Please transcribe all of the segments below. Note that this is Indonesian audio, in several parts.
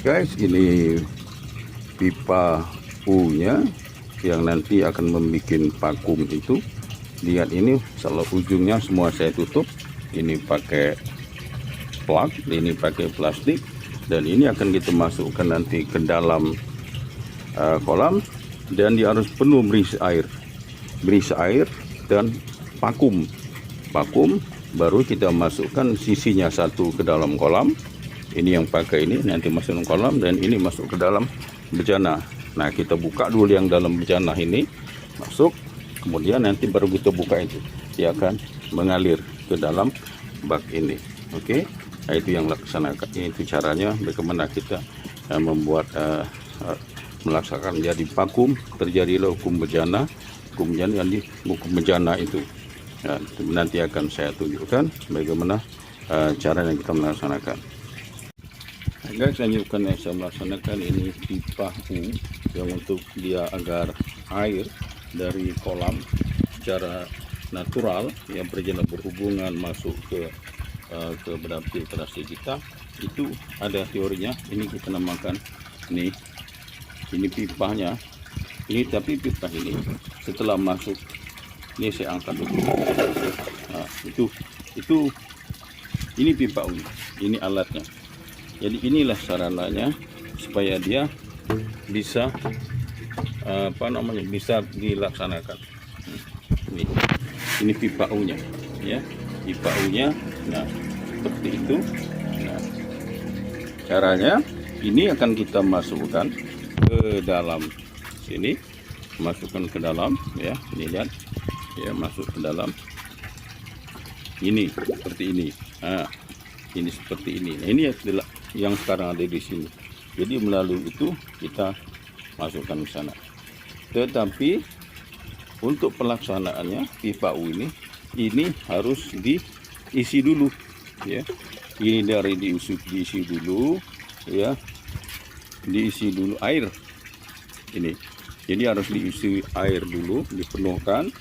guys, ini pipa U-nya yang nanti akan membuat vakum itu. Lihat ini, salah ujungnya semua saya tutup. Ini pakai plak, ini pakai plastik, dan ini akan kita masukkan nanti ke dalam kolam, dan dia harus penuh berisi air dan vakum. Baru kita masukkan sisinya satu ke dalam kolam. Ini yang pakai ini nanti masuk ke kolam, dan ini masuk ke dalam bejana. Nah, kita buka dulu yang dalam bejana ini masuk, kemudian nanti baru kita buka itu, dia akan mengalir ke dalam bak ini. Oke, nah, itu yang laksanakan. Itu caranya bagaimana kita membuat melaksanakan jadi vakum, terjadilah hukum bejana yang di hukum bejana itu. Nah, nanti akan saya tunjukkan bagaimana cara yang kita melaksanakan. Nah, guys, lanjutkan yang saya melaksanakan ini pipa U yang untuk dia agar air dari kolam secara natural yang berjalan berhubungan masuk ke benda filtrasi kita. Itu ada teorinya. Ini kita namakan ini pipanya ini, tapi pipa ini setelah masuk ini saya angkat dulu. Nah, itu ini pipa U, ini alatnya. Jadi inilah sarananya supaya dia bisa bisa dilaksanakan. Ini pipa U-nya ya, pipa U-nya. Nah, seperti itu. Nah, caranya ini akan kita masukkan ke dalam sini, masukkan ke dalam ya. Ini lihat ya, masuk ke dalam ini seperti ini. Nah, ini seperti ini. Nah, ini yang sekarang ada di sini. Jadi melalui itu kita masukkan ke sana. Tetapi untuk pelaksanaannya pipa U ini harus diisi dulu ya. Ini dari diisi dulu ya. Diisi dulu air ini. Jadi harus diisi air dulu, dipenuhkan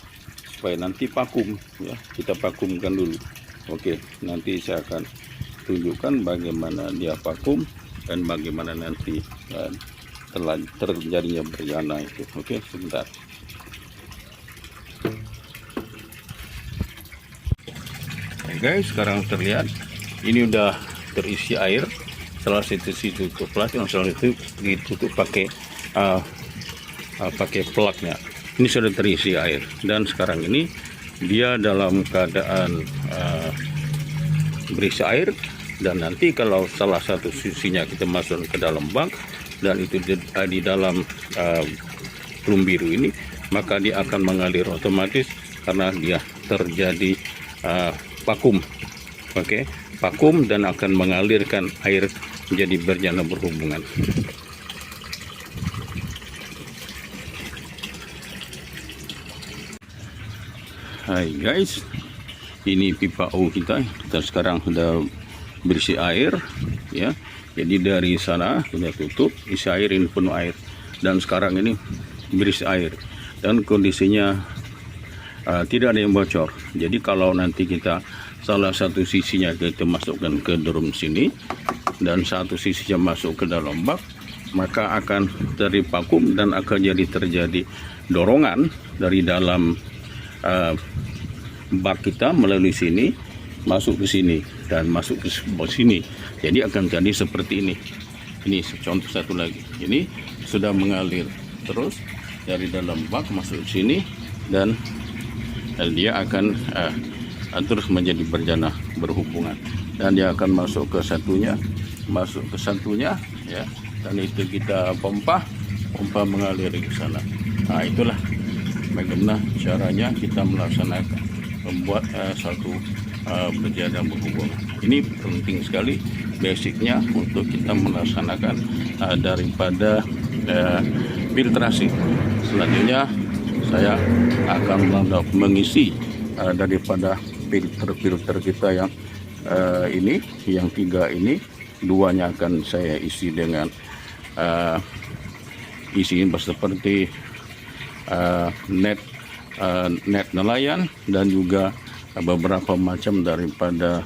supaya nanti vakum ya. Kita vakumkan dulu. Oke, nanti saya akan tunjukkan bagaimana dia vakum dan bagaimana nanti terjadinya bejana itu. Oke, sebentar. Oke guys, sekarang terlihat ini udah terisi air. Salah satu tutup plastik, salah itu ditutup pakai plaknya. Ini sudah terisi air, dan sekarang ini dia dalam keadaan berisi air. Dan nanti kalau salah satu sisinya kita masuk ke dalam bak dan itu di dalam pelum biru ini, maka dia akan mengalir otomatis karena dia terjadi vakum. Oke, vakum dan akan mengalirkan air menjadi berjana berhubungan. Hai guys, ini pipa U kita sekarang sudah berisi air ya. Jadi dari sana kita tutup, isi air, ini penuh air, dan sekarang ini berisi air dan kondisinya tidak ada yang bocor. Jadi kalau nanti kita salah satu sisinya kita masukkan ke drum sini dan satu sisinya masuk ke dalam bak, maka akan terjadi vakum dan akan terjadi dorongan dari dalam bak kita melalui sini masuk ke sini dan masuk ke sini. Jadi akan jadi seperti ini. Ini contoh satu lagi. Ini sudah mengalir terus dari dalam bak masuk ke sini, dan dia akan terus menjadi berjana berhubungan, dan dia akan masuk ke satunya ya, dan itu kita pompa mengalir ke sana. Nah, itulah bagaimana caranya kita melaksanakan membuat satu berjana berhubungan. Ini penting sekali, basicnya untuk kita melaksanakan daripada filtrasi. Selanjutnya saya akan mengisi daripada filter kita yang ini, yang 3 ini, 2-nya akan saya isi dengan isi seperti net nelayan dan juga beberapa macam daripada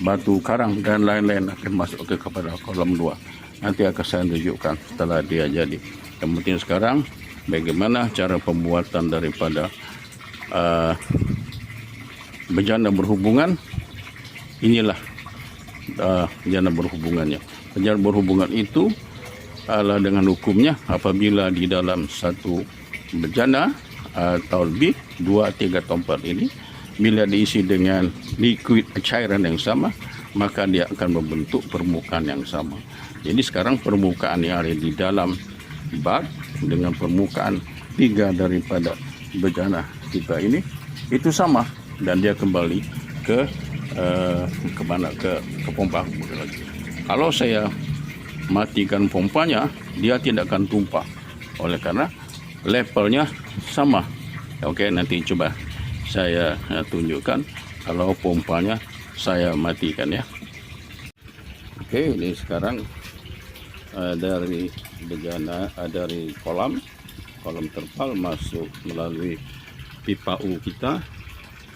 batu karang dan lain-lain akan masuk kepada kolam 2. Nanti akan saya tunjukkan setelah dia jadi. Yang penting sekarang bagaimana cara pembuatan daripada bejana berhubungan. Inilah bejana berhubungannya. Bejana berhubungan itu adalah dengan hukumnya apabila di dalam satu bejana atau lebih 2-3 tempat ini, bila diisi dengan liquid cairan yang sama, maka dia akan membentuk permukaan yang sama. Jadi sekarang permukaan yang ada di dalam bak dengan permukaan 3 daripada bejana kita ini itu sama, dan dia kembali ke pompa lagi. Kalau saya matikan pompanya, dia tidak akan tumpah oleh karena levelnya sama. Oke, nanti coba saya tunjukkan kalau pompanya saya matikan ya. Oke, ini sekarang dari bejana, dari kolam terpal masuk melalui pipa U kita,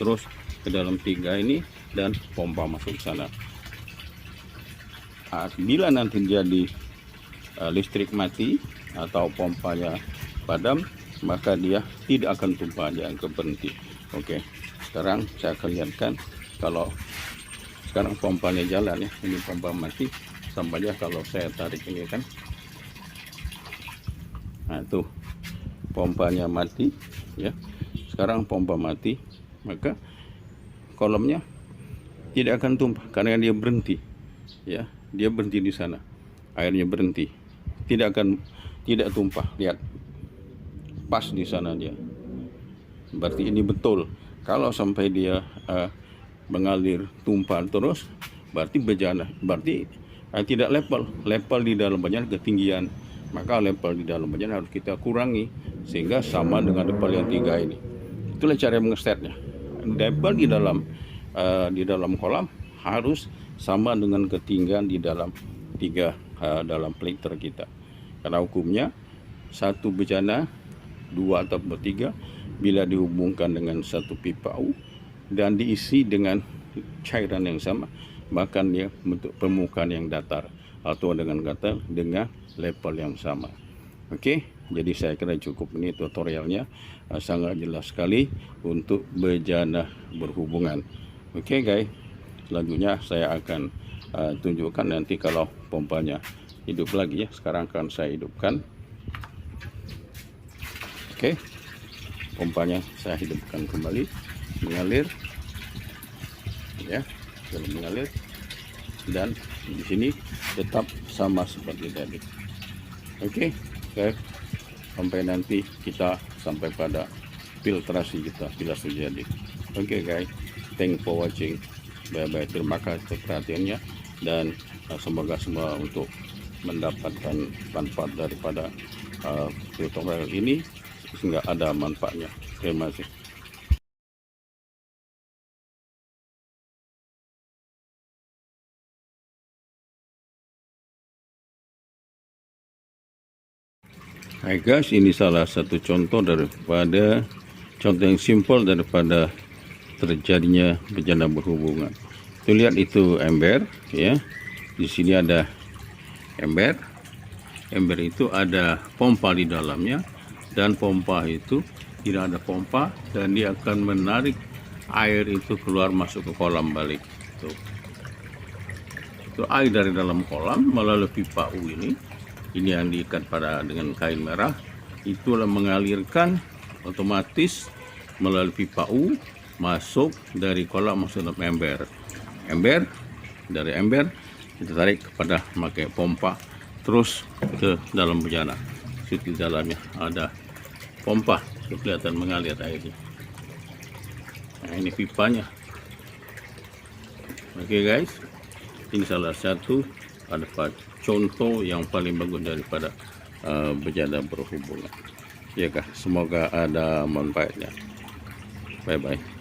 terus ke dalam 3 ini, dan pompa masuk ke sana. Bila nanti jadi listrik mati atau pompanya padam, maka dia tidak akan tumpah, dia akan berhenti. Oke, sekarang saya akan lihatkan kalau sekarang pompanya jalan ya. Ini pompa mati, sama aja kalau saya tarik ini kan. Nah tuh pompanya mati ya. Sekarang pompa mati, maka kolamnya tidak akan tumpah karena dia berhenti ya. Dia berhenti di sana, airnya berhenti, tidak tumpah. Lihat, pas di sana dia. Berarti ini betul. Kalau sampai dia mengalir tumpah terus, berarti bejana, berarti tidak level di dalam bejana ketinggian. Maka level di dalam bejana harus kita kurangi sehingga sama dengan level yang 3 ini. Itulah cara mengesetnya. Level di dalam kolam harus sama dengan ketinggian di dalam 3 dalam filter kita. Karena hukumnya satu bejana 2 atau 3 bila dihubungkan dengan satu pipa U dan diisi dengan cairan yang sama, maka dia bentuk permukaan yang datar atau dengan kata dengan level yang sama. Oke, jadi saya kira cukup, ini tutorialnya sangat jelas sekali untuk bejana berhubungan. Oke guys, selanjutnya saya akan tunjukkan nanti kalau pompanya hidup lagi ya. Sekarang akan saya hidupkan. Oke, pompanya saya hidupkan kembali, mengalir ya, mengalir, dan di sini tetap sama seperti tadi. Oke, sampai nanti kita sampai pada filtrasi kita bila sudah jadi. Oke guys, thanks for watching. Bye-bye. Terima kasih atas perhatiannya, dan semoga semua untuk mendapatkan manfaat daripada tutorial ini sehingga ada manfaatnya. Terima kasih. Hai guys, ini salah satu contoh yang simpel daripada terjadinya bejana berhubungan. Tuh lihat, itu ember ya. Di sini ada ember. Ember itu ada pompa di dalamnya, dan pompa itu tidak ada pompa, dan dia akan menarik air itu keluar masuk ke kolam balik. Tuh. Itu air dari dalam kolam melalui pipa U ini yang diikat dengan kain merah, itulah mengalirkan otomatis melalui pipa U masuk dari kolam masuk dalam ember. Dari ember kita tarik kepada pakai pompa terus ke dalam bejana. Di dalamnya ada pompa, kelihatan mengalir airnya. Nah, ini pipanya. Oke guys, ini salah satu contoh yang paling bagus daripada bejana berhubungan. Ya kah, semoga ada manfaatnya. Bye bye.